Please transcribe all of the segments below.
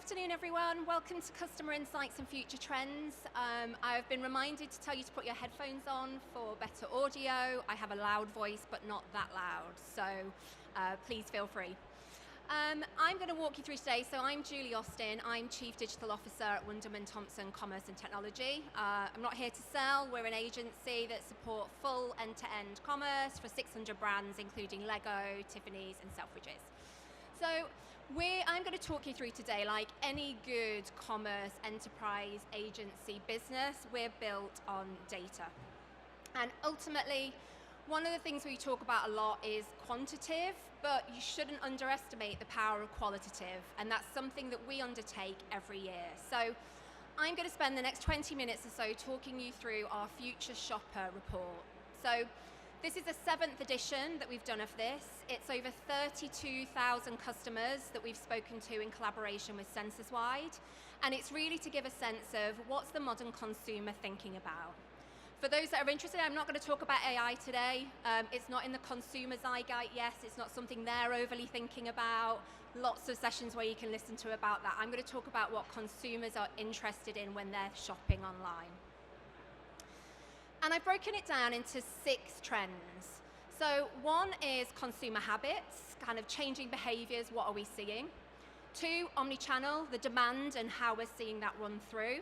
afternoon, everyone. Welcome to Customer Insights and Future Trends. I've been reminded to tell you to put your headphones on for better audio. I have a loud voice, but not that loud, so please feel free. I'm going to walk you through today. So I'm Julie Austin. I'm Chief Digital Officer at Wunderman Thompson Commerce and Technology. I'm not here to sell. We're an agency that support full end-to-end commerce for 600 brands, including Lego, Tiffany's, and Selfridges. So I'm going to talk you through today, like any good commerce enterprise agency business, we're built on data. And ultimately, one of the things we talk about a lot is quantitative, but you shouldn't underestimate the power of qualitative, and that's something that we undertake every year. So I'm going to spend the next 20 minutes or so talking you through our Future Shopper report. So this is the 7th edition that we've done of this. It's over 32,000 customers that we've spoken to in collaboration with Censuswide, and it's really to give a sense of what's the modern consumer thinking about. For those that are interested, I'm not going to talk about AI today. It's not in the consumer zeitgeist. Yes, it's not something they're overly thinking about. Lots of sessions where you can listen to about that. I'm going to talk about what consumers are interested in when they're shopping online. And I've broken it down into 6 trends. So 1 is consumer habits, kind of changing behaviours, what are we seeing? 2, omnichannel, the demand and how we're seeing that run through.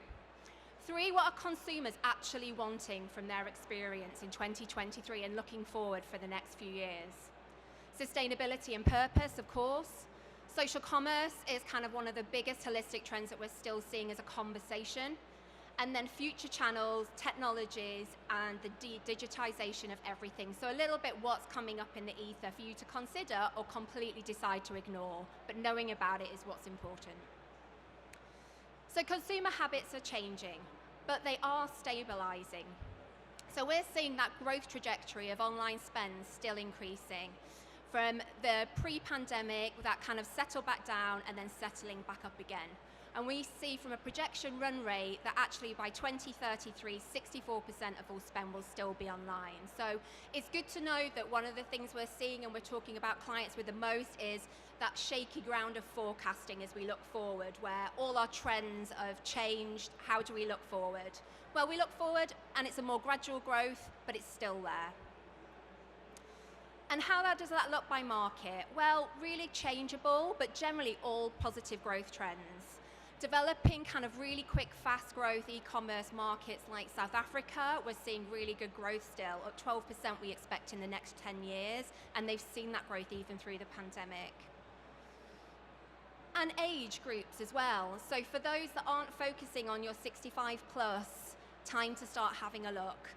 3, what are consumers actually wanting from their experience in 2023 and looking forward for the next few years? Sustainability and purpose, of course. Social commerce is kind of one of the biggest holistic trends that we're still seeing as a conversation. And then future channels, technologies, and the digitization of everything. So a little bit what's coming up in the ether for you to consider or completely decide to ignore, but knowing about it is what's important. So consumer habits are changing, but they are stabilizing. So we're seeing that growth trajectory of online spend still increasing from the pre-pandemic, that kind of settle back down and then settling back up again. And we see from a projection run rate that actually by 2033, 64% of all spend will still be online. So it's good to know that one of the things we're seeing and we're talking about clients with the most is that shaky ground of forecasting as we look forward, where all our trends have changed. How do we look forward? Well, we look forward and it's a more gradual growth, but it's still there. And how does that look by market? Well, really changeable, but generally all positive growth trends. Developing kind of really quick, fast growth e-commerce markets like South Africa, we're seeing really good growth still, up 12% we expect in the next 10 years, and they've seen that growth even through the pandemic. And age groups as well. So for those that aren't focusing on your 65 plus, time to start having a look.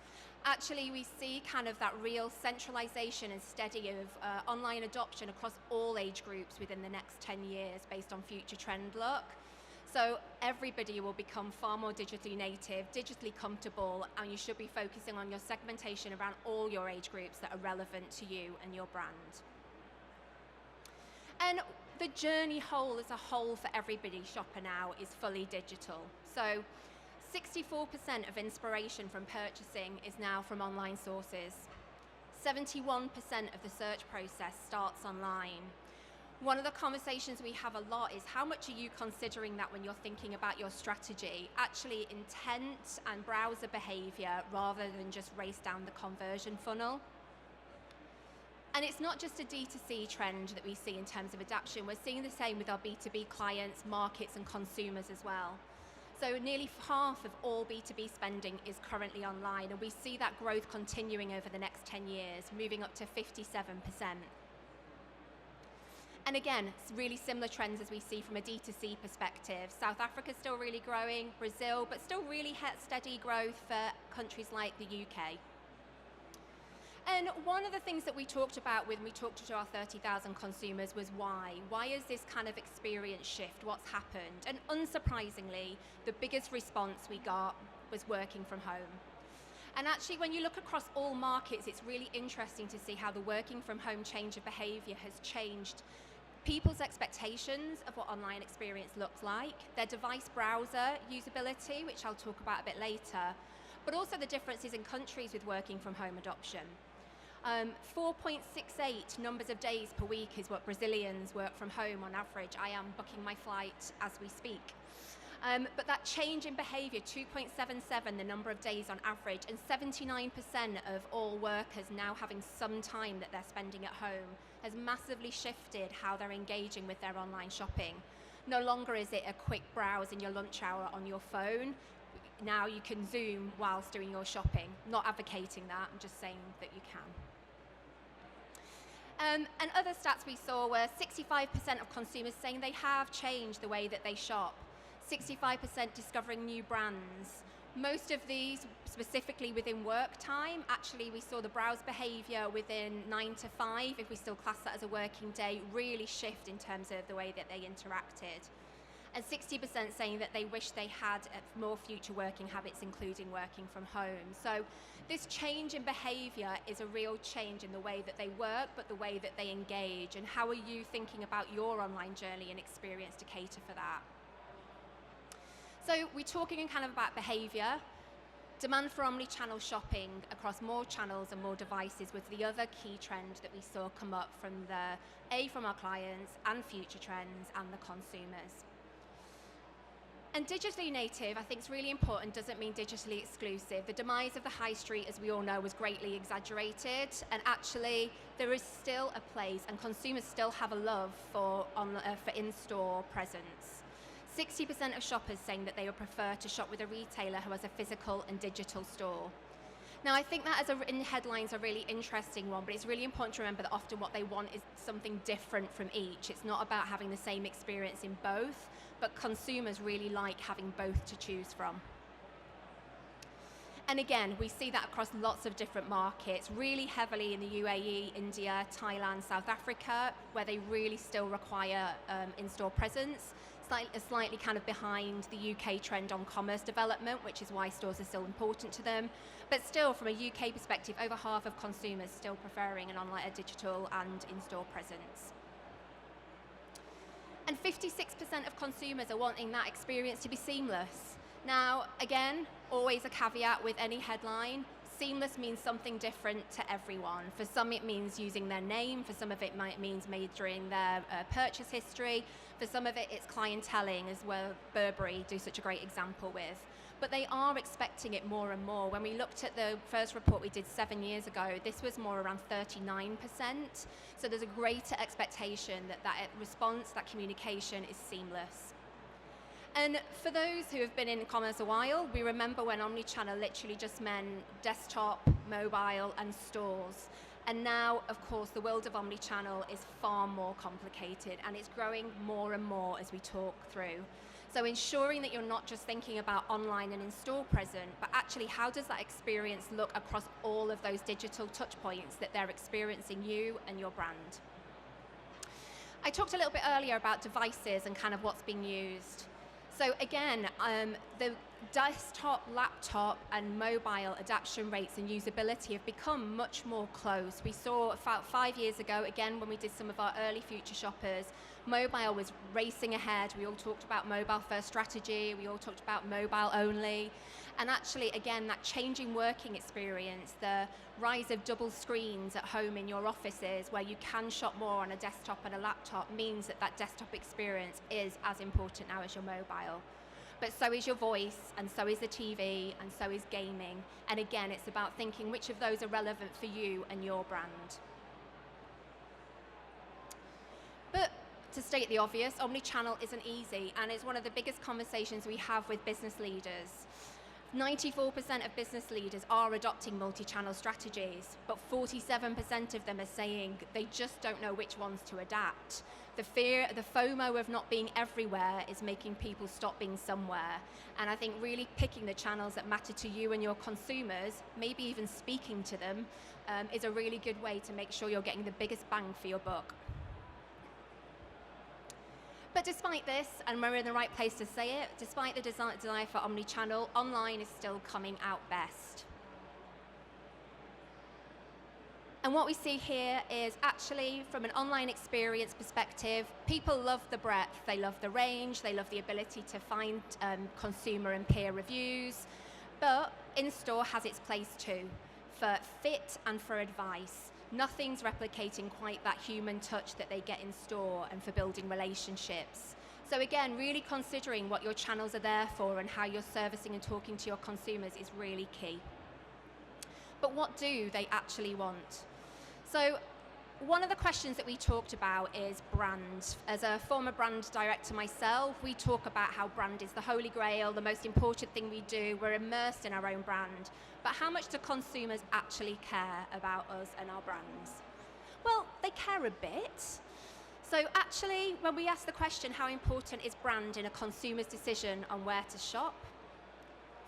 Actually, we see kind of that real centralization and steady of online adoption across all age groups within the next 10 years based on future trend look. So everybody will become far more digitally native, digitally comfortable, and you should be focusing on your segmentation around all your age groups that are relevant to you and your brand. And the journey as a whole for everybody shopper now is fully digital. So 64% of inspiration from purchasing is now from online sources. 71% of the search process starts online. One of the conversations we have a lot is how much are you considering that when you're thinking about your strategy, actually intent and browser behavior rather than just race down the conversion funnel. And it's not just a D2C trend that we see in terms of adaptation, we're seeing the same with our B2B clients, markets and consumers as well. So nearly half of all B2B spending is currently online, and we see that growth continuing over the next 10 years, moving up to 57%. And again, it's really similar trends as we see from a D2C perspective. South Africa is still really growing, Brazil, but still really steady growth for countries like the UK. And one of the things that we talked about when we talked to our 30,000 consumers was why. Why is this kind of experience shift? What's happened? And unsurprisingly, the biggest response we got was working from home. And actually, when you look across all markets, it's really interesting to see how the working from home change of behavior has changed people's expectations of what online experience looks like, their device browser usability, which I'll talk about a bit later, but also the differences in countries with working from home adoption. 4.68 numbers of days per week is what Brazilians work from home on average. I am booking my flight as we speak. But that change in behaviour, 2.77 the number of days on average, and 79% of all workers now having some time that they're spending at home, has massively shifted how they're engaging with their online shopping. No longer is it a quick browse in your lunch hour on your phone. Now you can Zoom whilst doing your shopping. Not advocating that, I'm just saying that you can. And other stats we saw were 65% of consumers saying they have changed the way that they shop. 65% discovering new brands. Most of these, specifically within work time, actually we saw the browse behaviour within 9 to 5, if we still class that as a working day, really shift in terms of the way that they interacted. And 60% saying that they wish they had more future working habits, including working from home. So this change in behaviour is a real change in the way that they work, but the way that they engage. And how are you thinking about your online journey and experience to cater for that? So we're talking kind of about behaviour. Demand for omnichannel shopping across more channels and more devices was the other key trend that we saw come up from from our clients and future trends and the consumers. And digitally native, I think, is really important, doesn't mean digitally exclusive. The demise of the high street, as we all know, was greatly exaggerated, and actually there is still a place, and consumers still have a love for in-store presence. 60% of shoppers saying that they would prefer to shop with a retailer who has a physical and digital store. Now, I think that in headlines a really interesting one, but it's really important to remember that often what they want is something different from each. It's not about having the same experience in both, but consumers really like having both to choose from. And again, we see that across lots of different markets, really heavily in the UAE, India, Thailand, South Africa, where they really still require in-store presence. Slightly kind of behind the UK trend on commerce development, which is why stores are still important to them. But still, from a UK perspective, over half of consumers still preferring an online, a digital and in-store presence. And 56% of consumers are wanting that experience to be seamless. Now, again, always a caveat with any headline. Seamless means something different to everyone. For some it means using their name, for some of it means measuring their purchase history, for some of it it's clienteling, as well Burberry do such a great example with. But they are expecting it more and more. When we looked at the first report we did 7 years ago, this was more around 39%. So there's a greater expectation that that response, that communication is seamless. And for those who have been in commerce a while, we remember when omnichannel literally just meant desktop, mobile, and stores. And now, of course, the world of omnichannel is far more complicated, and it's growing more and more as we talk through. So ensuring that you're not just thinking about online and in-store present, but actually how does that experience look across all of those digital touch points that they're experiencing you and your brand. I talked a little bit earlier about devices and kind of what's being used. So again, the desktop, laptop, and mobile adoption rates and usability have become much more close. We saw about 5 years ago, again, when we did some of our early future shoppers, mobile was racing ahead. We all talked about mobile first strategy. We all talked about mobile only. And actually, again, that changing working experience, the rise of double screens at home in your offices where you can shop more on a desktop and a laptop means that that desktop experience is as important now as your mobile. But so is your voice, and so is the TV, and so is gaming. And again, it's about thinking which of those are relevant for you and your brand. But to state the obvious, omnichannel isn't easy, and it's one of the biggest conversations we have with business leaders. 94% of business leaders are adopting multi-channel strategies, but 47% of them are saying they just don't know which ones to adapt. The fear, the FOMO of not being everywhere is making people stop being somewhere. And I think really picking the channels that matter to you and your consumers, maybe even speaking to them, is a really good way to make sure you're getting the biggest bang for your buck. But despite this, and we're in the right place to say it, despite the desire for omnichannel, online is still coming out best. And what we see here is actually, from an online experience perspective, people love the breadth, they love the range, they love the ability to find consumer and peer reviews, but in-store has its place too, for fit and for advice. Nothing's replicating quite that human touch that they get in store and for building relationships. So again, really considering what your channels are there for and how you're servicing and talking to your consumers is really key. But what do they actually want? So one of the questions that we talked about is brand. As a former brand director myself, we talk about how brand is the holy grail, the most important thing we do. We're immersed in our own brand. But how much do consumers actually care about us and our brands? Well, they care a bit. So actually, when we ask the question, how important is brand in a consumer's decision on where to shop?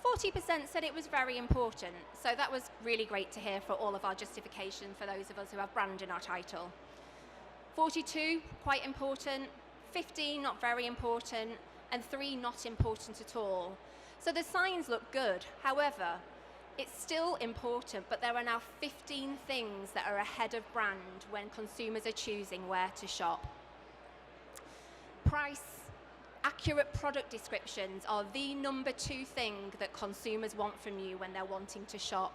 40% said it was very important. So that was really great to hear for all of our justification for those of us who have brand in our title. 42, quite important. 15, not very important. And 3, not important at all. So the signs look good. However, it's still important, but there are now 15 things that are ahead of brand when consumers are choosing where to shop. Price. Accurate product descriptions are the number 2 thing that consumers want from you when they're wanting to shop.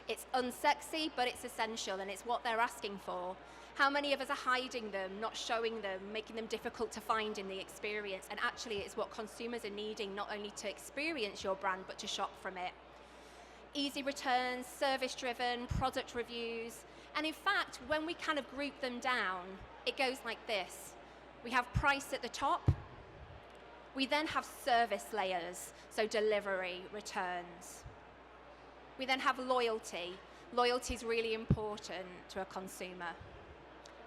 It's unsexy, but it's essential, and it's what they're asking for. How many of us are hiding them, not showing them, making them difficult to find in the experience? And actually, it's what consumers are needing, not only to experience your brand, but to shop from it. Easy returns, service-driven, product reviews. And in fact, when we kind of group them down, it goes like this. We have price at the top. We then have service layers, so delivery, returns. We then have loyalty. Loyalty is really important to a consumer.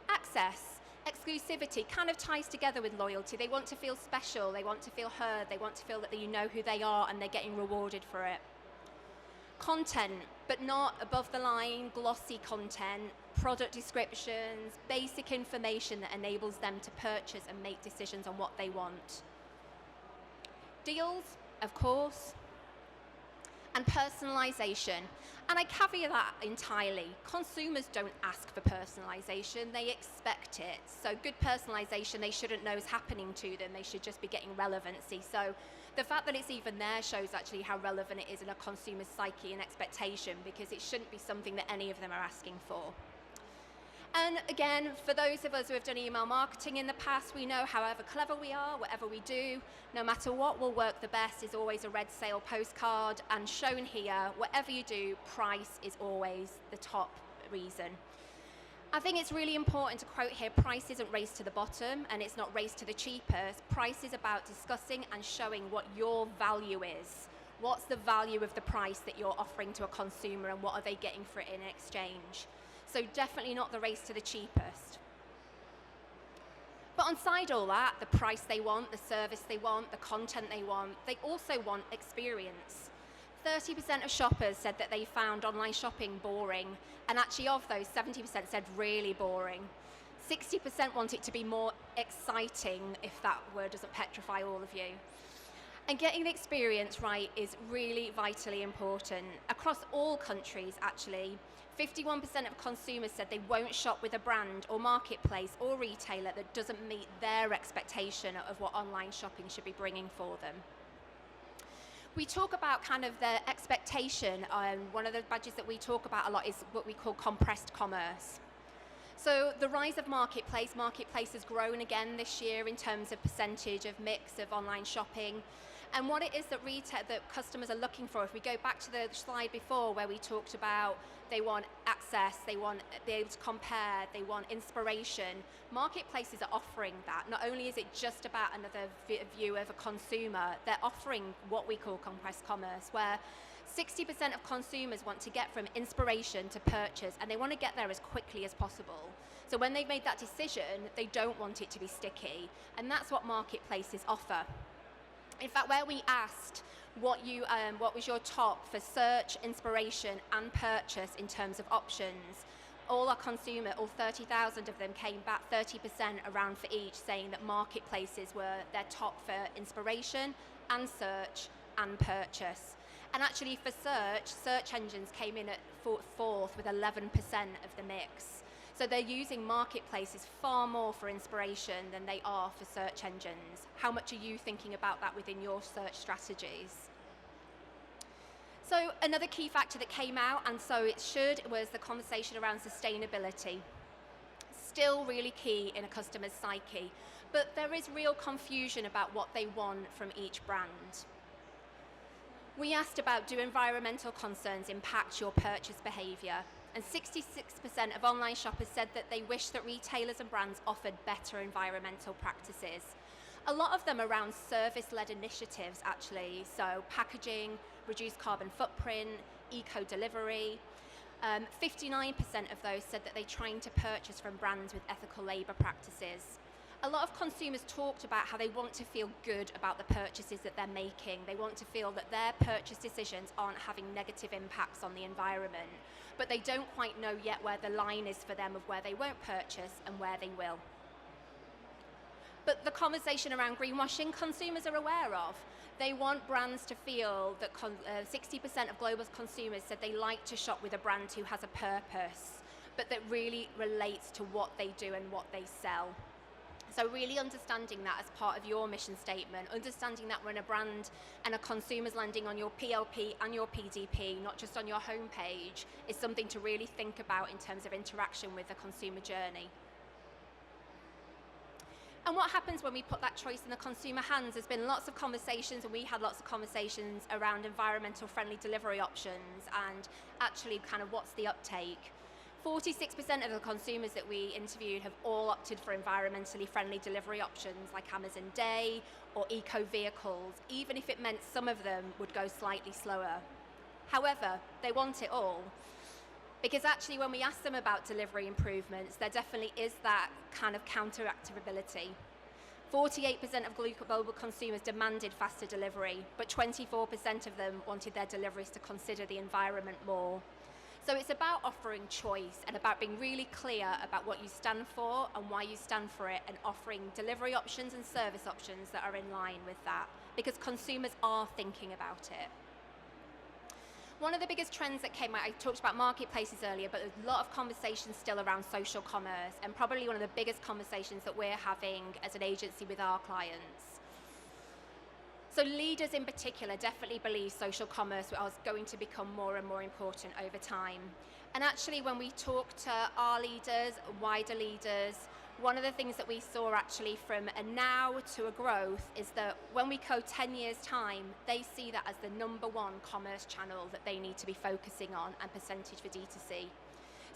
Access, exclusivity kind of ties together with loyalty. They want to feel special, they want to feel heard, they want to feel that you know who they are and they're getting rewarded for it. Content, but not above the line, glossy content, product descriptions, basic information that enables them to purchase and make decisions on what they want. Deals, of course, and personalization. And I caveat that entirely. Consumers don't ask for personalization, they expect it. So good personalization, they shouldn't know is happening to them, they should just be getting relevancy. So the fact that it's even there shows actually how relevant it is in a consumer's psyche and expectation, because it shouldn't be something that any of them are asking for. And again, for those of us who have done email marketing in the past, we know however clever we are, whatever we do, no matter what will work the best is always a red sale postcard. And shown here, whatever you do, price is always the top reason. I think it's really important to quote here, price isn't race to the bottom and it's not race to the cheapest. Price is about discussing and showing what your value is. What's the value of the price that you're offering to a consumer and what are they getting for it in exchange? So definitely not the race to the cheapest. But onside all that, the price they want, the service they want, the content they want, they also want experience. 30% of shoppers said that they found online shopping boring, and actually of those, 70% said really boring. 60% want it to be more exciting, if that word doesn't petrify all of you. And getting the experience right is really vitally important. Across all countries, actually, 51% of consumers said they won't shop with a brand or marketplace or retailer that doesn't meet their expectation of what online shopping should be bringing for them. We talk about kind of the expectation, one of the badges that we talk about a lot is what we call compressed commerce. So the rise of marketplace has grown again this year in terms of percentage of mix of online shopping. And what it is that customers are looking for, if we go back to the slide before where we talked about they want access, they want to be able to compare, they want inspiration, marketplaces are offering that. Not only is it just about another view of a consumer, they're offering what we call compressed commerce, where 60% of consumers want to get from inspiration to purchase, and they want to get there as quickly as possible. So when they've made that decision, they don't want it to be sticky, and that's what marketplaces offer. In fact, where we asked what was your top for search, inspiration, and purchase in terms of options, all 30,000 of them came back 30% around for each, saying that marketplaces were their top for inspiration and search and purchase. And actually for search engines came in at fourth with 11% of the mix. So they're using marketplaces far more for inspiration than they are for search engines. How much are you thinking about that within your search strategies? So another key factor that came out, and so it should, was the conversation around sustainability. Still really key in a customer's psyche, but there is real confusion about what they want from each brand. We asked about, do environmental concerns impact your purchase behaviour? And 66% of online shoppers said that they wish that retailers and brands offered better environmental practices. A lot of them around service-led initiatives, actually, so packaging, reduced carbon footprint, eco-delivery. 59% of those said that they're trying to purchase from brands with ethical labour practices. A lot of consumers talked about how they want to feel good about the purchases that they're making. They want to feel that their purchase decisions aren't having negative impacts on the environment, but they don't quite know yet where the line is for them of where they won't purchase and where they will. But the conversation around greenwashing, consumers are aware of. They want brands to feel that 60% of global consumers said they like to shop with a brand who has a purpose, but that really relates to what they do and what they sell. So really understanding that as part of your mission statement, understanding that when a brand and a consumer's landing on your PLP and your PDP, not just on your homepage, is something to really think about in terms of interaction with the consumer journey. And what happens when we put that choice in the consumer hands? There's been lots of conversations, and we had lots of conversations around environmental friendly delivery options and actually kind of what's the uptake. 46% of the consumers that we interviewed have all opted for environmentally friendly delivery options like Amazon Day or eco vehicles, even if it meant some of them would go slightly slower. However, they want it all. Because actually when we ask them about delivery improvements, there definitely is that kind of counteractivability. 48% of global consumers demanded faster delivery, but 24% of them wanted their deliveries to consider the environment more. So it's about offering choice and about being really clear about what you stand for and why you stand for it, and offering delivery options and service options that are in line with that, because consumers are thinking about it. One of the biggest trends that came out, I talked about marketplaces earlier, but there's a lot of conversations still around social commerce, and probably one of the biggest conversations that we're having as an agency with our clients. So leaders in particular definitely believe social commerce is going to become more and more important over time. And actually when we talk to our leaders, wider leaders, one of the things that we saw actually from a now to a growth is that when we go 10 years time, they see that as the number one commerce channel that they need to be focusing on, and percentage for D2C.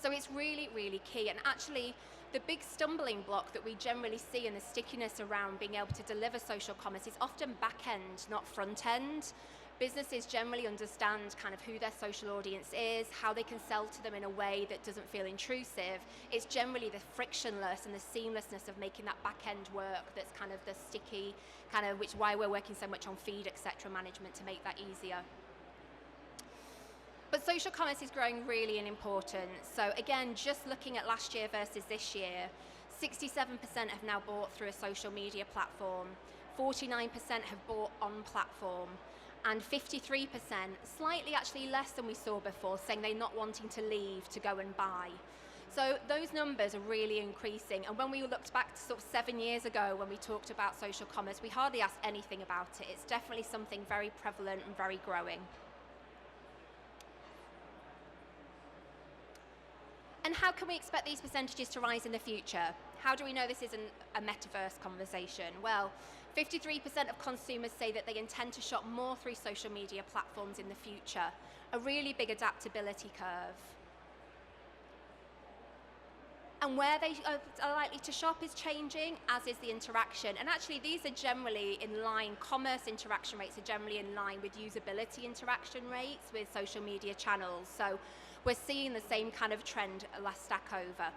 So it's really, really key. And actually the big stumbling block that we generally see in the stickiness around being able to deliver social commerce is often back end, not front end. Businesses generally understand kind of who their social audience is, how they can sell to them in a way that doesn't feel intrusive. It's generally the frictionless and the seamlessness of making that back end work that's kind of the sticky, kind of which why we're working so much on feed, etc. management to make that easier. But social commerce is growing really in importance. So again, just looking at last year versus this year, 67% have now bought through a social media platform, 49% have bought on platform, and 53%, slightly actually less than we saw before, saying they're not wanting to leave to go and buy. So those numbers are really increasing. And when we looked back to sort of 7 years ago when we talked about social commerce, we hardly asked anything about it. It's definitely something very prevalent and very growing. And how can we expect these percentages to rise in the future? How do we know this isn't a metaverse conversation? Well, 53% of consumers say that they intend to shop more through social media platforms in the future, a really big adaptability curve. And where they are likely to shop is changing, as is the interaction. And actually these are generally in line, commerce interaction rates are generally in line with usability interaction rates with social media channels. So we're seeing the same kind of trend last stack over.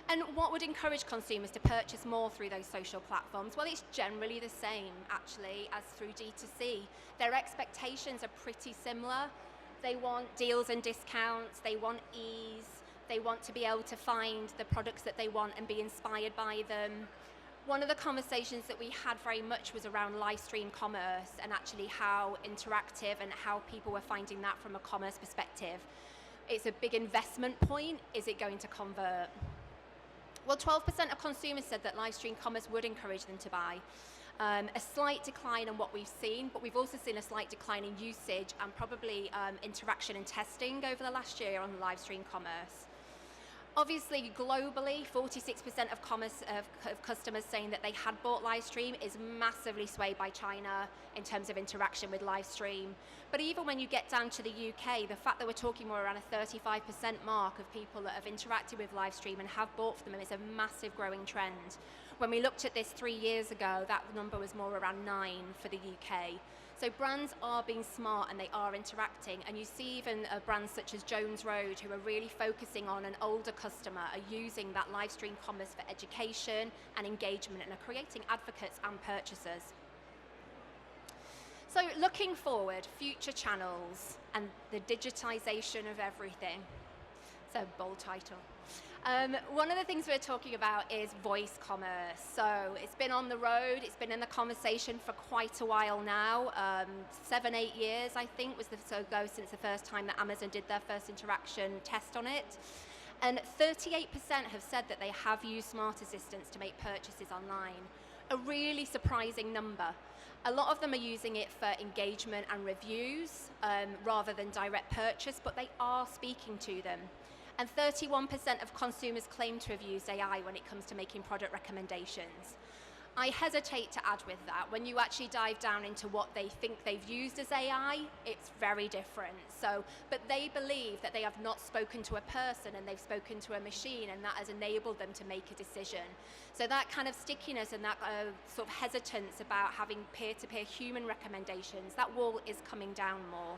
And what would encourage consumers to purchase more through those social platforms? Well, it's generally the same, actually, as through D2C. Their expectations are pretty similar. They want deals and discounts, they want ease, they want to be able to find the products that they want and be inspired by them. One of the conversations that we had very much was around live stream commerce, and actually how interactive and how people were finding that from a commerce perspective. It's a big investment point. Is it going to convert? Well, 12% of consumers said that live stream commerce would encourage them to buy. A slight decline in what we've seen, but we've also seen a slight decline in usage and probably interaction and testing over the last year on live stream commerce. Obviously, globally, 46% of customers saying that they had bought live stream is massively swayed by China in terms of interaction with live stream. But even when you get down to the UK, the fact that we're talking more around a 35% mark of people that have interacted with live stream and have bought from them is a massive growing trend. When we looked at this 3 years ago, that number was more around 9 for the UK. So brands are being smart and they are interacting, and you see even brands such as Jones Road, who are really focusing on an older customer, are using that live stream commerce for education and engagement and are creating advocates and purchasers. So looking forward, future channels and the digitization of everything. It's a bold title. One of the things we're talking about is voice commerce. So it's been on the road, it's been in the conversation for quite a while now. 7, 8 years, I think, was ago since the first time that Amazon did their first interaction test on it. And 38% have said that they have used smart assistants to make purchases online. A really surprising number. A lot of them are using it for engagement and reviews rather than direct purchase, but they are speaking to them. And 31% of consumers claim to have used AI when it comes to making product recommendations. I hesitate to add with that. When you actually dive down into what they think they've used as AI, it's very different. But they believe that they have not spoken to a person and they've spoken to a machine, and that has enabled them to make a decision. So that kind of stickiness and that sort of hesitance about having peer-to-peer human recommendations, that wall is coming down more.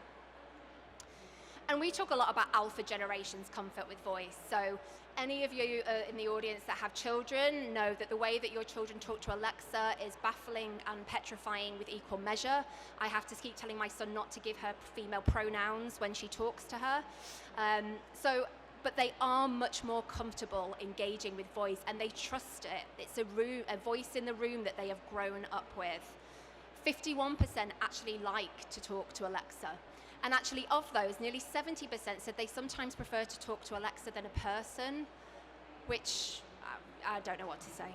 And we talk a lot about alpha generation's comfort with voice. So any of you in the audience that have children know that the way that your children talk to Alexa is baffling and petrifying with equal measure. I have to keep telling my son not to give her female pronouns when she talks to her. But they are much more comfortable engaging with voice, and they trust it. It's a voice in the room that they have grown up with. 51% actually like to talk to Alexa. And actually, of those, nearly 70% said they sometimes prefer to talk to Alexa than a person, which I don't know what to say.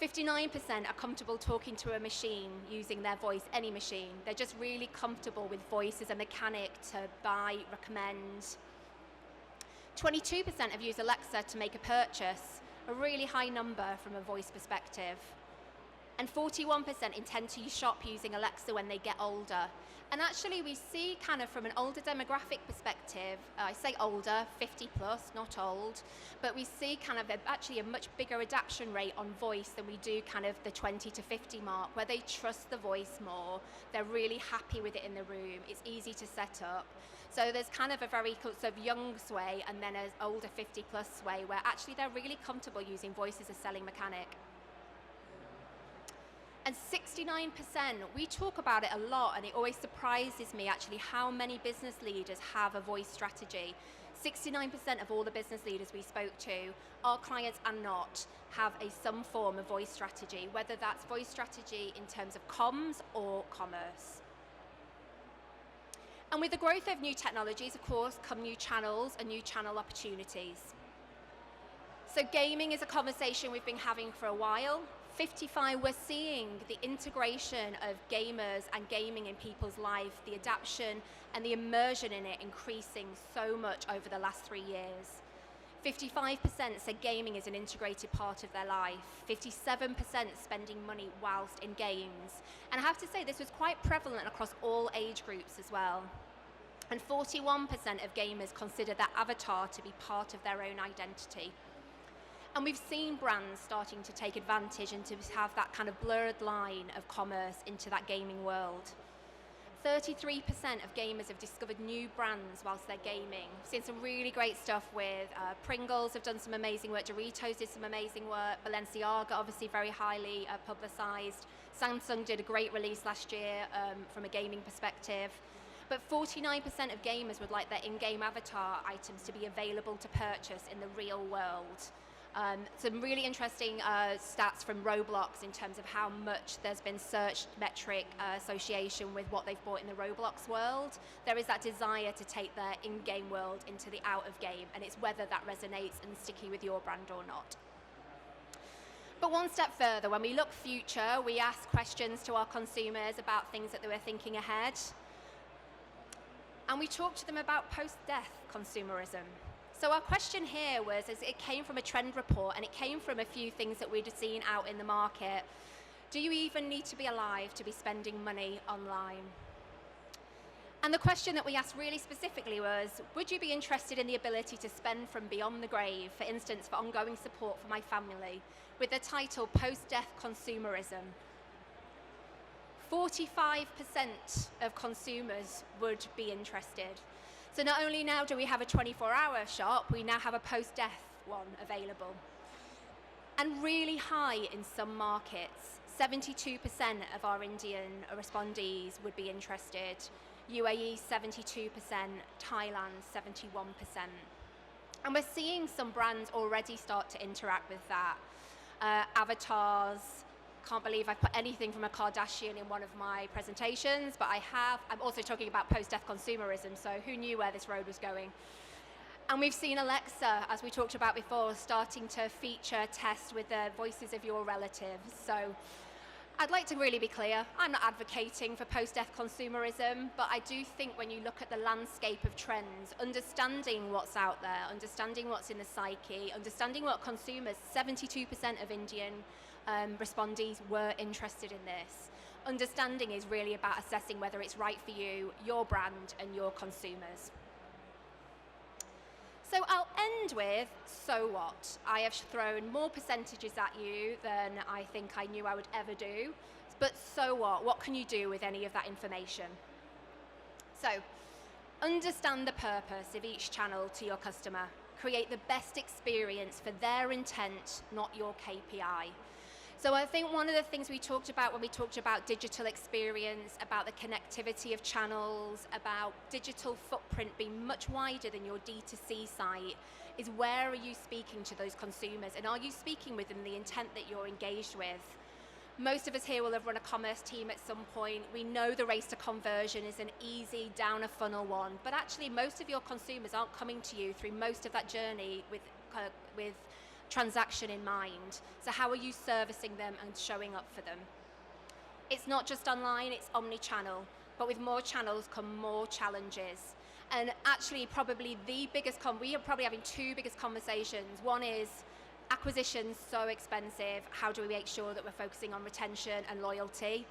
59% are comfortable talking to a machine using their voice, any machine. They're just really comfortable with voice as a mechanic to buy, recommend. 22% have used Alexa to make a purchase, a really high number from a voice perspective. And 41% intend to shop using Alexa when they get older. And actually we see kind of from an older demographic perspective, I say older, 50 plus, not old, but we see kind of actually a much bigger adaptation rate on voice than we do kind of the 20 to 50 mark, where they trust the voice more, they're really happy with it in the room, it's easy to set up. So there's kind of a very sort of young sway and then an older 50 plus sway where actually they're really comfortable using voice as a selling mechanic. And 69%, we talk about it a lot, and it always surprises me actually how many business leaders have a voice strategy. 69% of all the business leaders we spoke to, our clients and not, have some form of voice strategy, whether that's voice strategy in terms of comms or commerce. And with the growth of new technologies, of course, come new channels and new channel opportunities. So gaming is a conversation we've been having for a while. 55, we're seeing the integration of gamers and gaming in people's life, the adaptation and the immersion in it increasing so much over the last 3 years. 55% say gaming is an integrated part of their life. 57% spending money whilst in games. And I have to say this was quite prevalent across all age groups as well. And 41% of gamers consider their avatar to be part of their own identity. And we've seen brands starting to take advantage and to have that kind of blurred line of commerce into that gaming world. 33% of gamers have discovered new brands whilst they're gaming. We've seen some really great stuff with Pringles have done some amazing work, Doritos did some amazing work, Balenciaga obviously very highly publicised. Samsung did a great release last year from a gaming perspective. But 49% of gamers would like their in-game avatar items to be available to purchase in the real world. Some really interesting stats from Roblox in terms of how much there's been search metric association with what they've bought in the Roblox world. There is that desire to take their in-game world into the out of game, and it's whether that resonates and sticky with your brand or not. But But one step further, when we look future, we ask questions to our consumers about things that they were thinking ahead. And we talk to them about post-death consumerism. So our question here was, as it came from a trend report, and it came from a few things that we'd seen out in the market. Do you even need to be alive to be spending money online? And the question that we asked really specifically was, would you be interested in the ability to spend from beyond the grave, for instance, for ongoing support for my family, with the title Post-Death Consumerism? 45% of consumers would be interested. So not only now do we have a 24-hour shop, we now have a post-death one available. And really high in some markets, 72% of our Indian respondees would be interested. UAE 72%, Thailand 71%. And we're seeing some brands already start to interact with that. Avatars, can't believe I've put anything from a Kardashian in one of my presentations, but I have. I'm also talking about post-death consumerism, so who knew where this road was going? And we've seen Alexa, as we talked about before, starting to feature tests with the voices of your relatives. So I'd like to really be clear, I'm not advocating for post-death consumerism, but I do think when you look at the landscape of trends, understanding what's out there, understanding what's in the psyche, understanding what consumers, 72% of Indian respondees were interested in this. Understanding is really about assessing whether it's right for you, your brand, and your consumers. So I'll end with, so what? I have thrown more percentages at you than I think I knew I would ever do, but so what? What can you do with any of that information? So, understand the purpose of each channel to your customer. Create the best experience for their intent, not your KPI. So I think one of the things we talked about when we talked about digital experience, about the connectivity of channels, about digital footprint being much wider than your D2C site, is where are you speaking to those consumers, and are you speaking with them the intent that you're engaged with? Most of us here will have run a commerce team at some point. We know the race to conversion is an easy down a funnel one, but actually most of your consumers aren't coming to you through most of that journey with transaction in mind. So how are you servicing them and showing up for them? It's not just online, it's omni-channel, but with more channels come more challenges. And actually probably the biggest, we are probably having two biggest conversations. One is acquisition's so expensive, how do we make sure that we're focusing on retention and loyalty?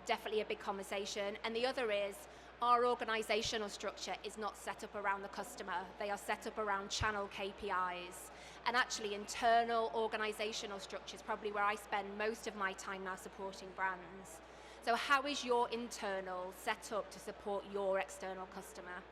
Definitely a big conversation. And the other is, our organizational structure is not set up around the customer. They are set up around channel KPIs. And actually internal organizational structure is probably where I spend most of my time now supporting brands. So how is your internal set up to support your external customer?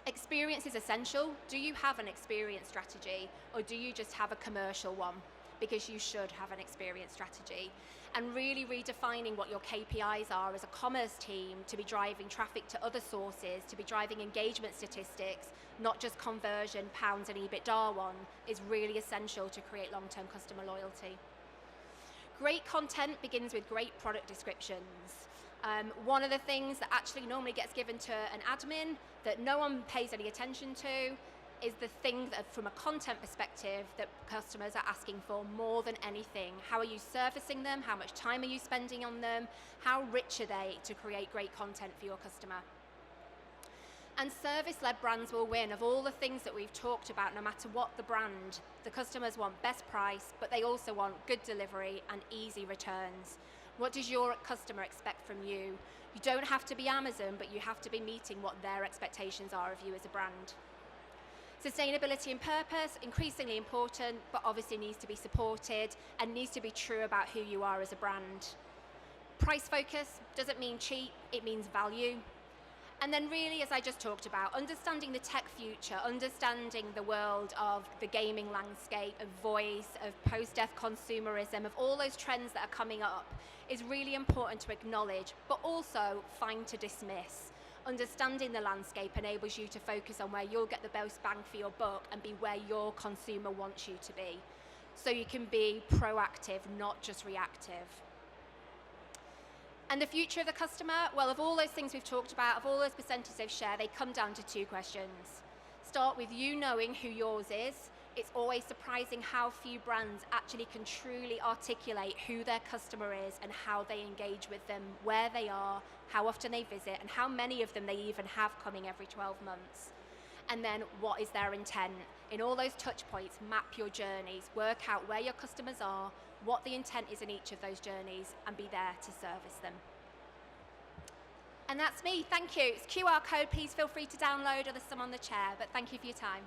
Experience is essential. Do you have an experience strategy, or do you just have a commercial one? Because you should have an experience strategy. And really redefining what your KPIs are as a commerce team to be driving traffic to other sources, to be driving engagement statistics, not just conversion, pounds and EBITDA one, is really essential to create long-term customer loyalty. Great content begins with great product descriptions. One of the things that actually normally gets given to an admin that no one pays any attention to is the thing that, from a content perspective, that customers are asking for more than anything. How are you servicing them? How much time are you spending on them? How rich are they to create great content for your customer? And service-led brands will win. Of all the things that we've talked about, no matter what the brand, the customers want best price, but they also want good delivery and easy returns. What does your customer expect from you? You don't have to be Amazon, but you have to be meeting what their expectations are of you as a brand. Sustainability and purpose, increasingly important, but obviously needs to be supported and needs to be true about who you are as a brand. Price focus doesn't mean cheap, it means value. And then really, as I just talked about, understanding the tech future, understanding the world of the gaming landscape, of voice, of post-death consumerism, of all those trends that are coming up, is really important to acknowledge, but also fine to dismiss. Understanding the landscape enables you to focus on where you'll get the most bang for your buck and be where your consumer wants you to be. So you can be proactive, not just reactive. And the future of the customer, well, of all those things we've talked about, of all those percentages of share, they come down to two questions. Start with you knowing who yours is. It's always surprising how few brands actually can truly articulate who their customer is and how they engage with them, where they are, how often they visit, and how many of them they even have coming every 12 months. And then what is their intent? In all those touch points, map your journeys, work out where your customers are, what the intent is in each of those journeys, and be there to service them. And that's me, thank you. It's QR code, please feel free to download, or there's some on the chair, but thank you for your time.